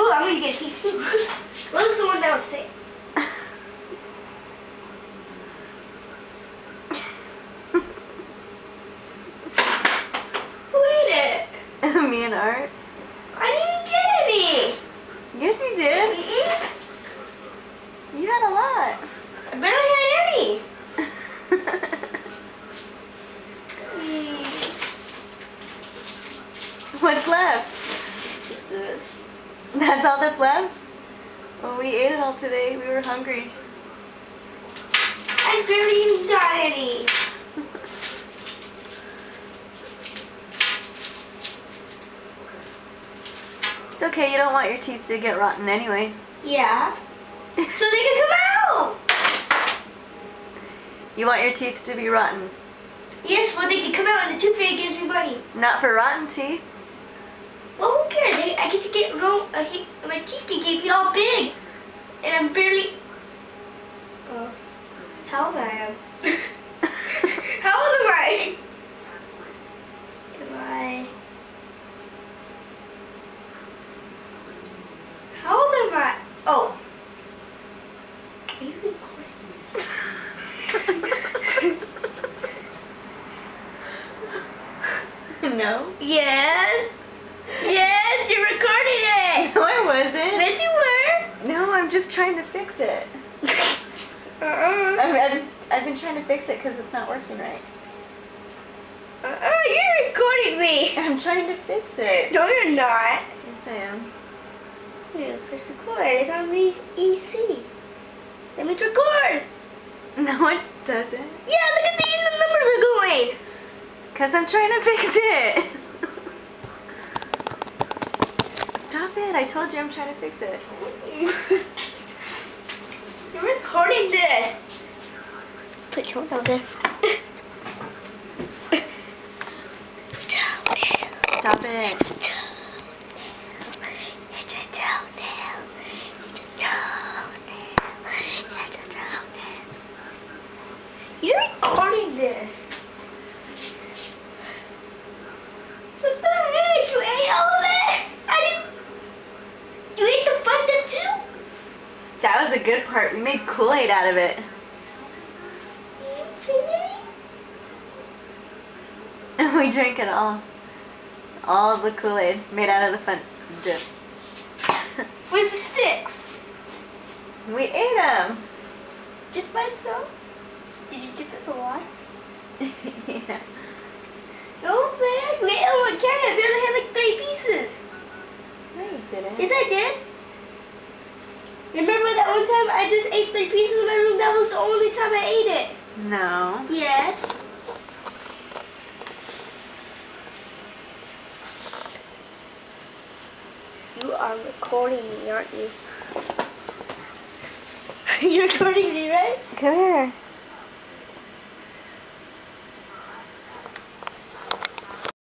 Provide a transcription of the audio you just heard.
Ooh, I'm gonna get a piece too. What was the one that was sick? Who ate it? Me and Art. I didn't even get any. Yes, you did. You had a lot. I barely had any. What's left? Just this. That's all that's left? Well, we ate it all today. We were hungry. I barely even got any. It's okay. You don't want your teeth to get rotten anyway. Yeah. So they can come out. You want your teeth to be rotten. Yes, well they can come out and the tooth fairy gives me money. Not for rotten teeth. Well, who cares? I get to get my teeth can get all big, and I'm barely. How old I am? How old am I? How old am I? Oh. Are you recording this? No. Yes. Yes, you're recording it. No, I wasn't. Yes, you were. No, I'm just trying to fix it. I've been trying to fix it because it's not working right. You're recording me. I'm trying to fix it. No, you're not. Yes, I am. Yeah, press record. It's on the EC. That means record. No, it doesn't. Yeah, look at the numbers are going. Because I'm trying to fix it. Stop it. I told you I'm trying to fix it. You're recording this. Put your phone down there. Stop it. It's a toenail. It's a toenail. It's a toenail. You're recording this. What the heck? You ate all of it? I didn't. You ate the fun dip too? That was a good part. We made Kool-Aid out of it. You didn't see me? And we drank it all. All of the Kool-Aid made out of the fun dip. Where's the sticks? We ate them. Just by itself? Did you dip it in the water? Yeah. No fair. You ate all I can. I barely had like 3 pieces. No, you didn't. Yes, I did. Remember that one time I just ate 3 pieces in my room? That was the only time I ate it. No. Yes. You are recording me, aren't you? You're recording me, right? Come here.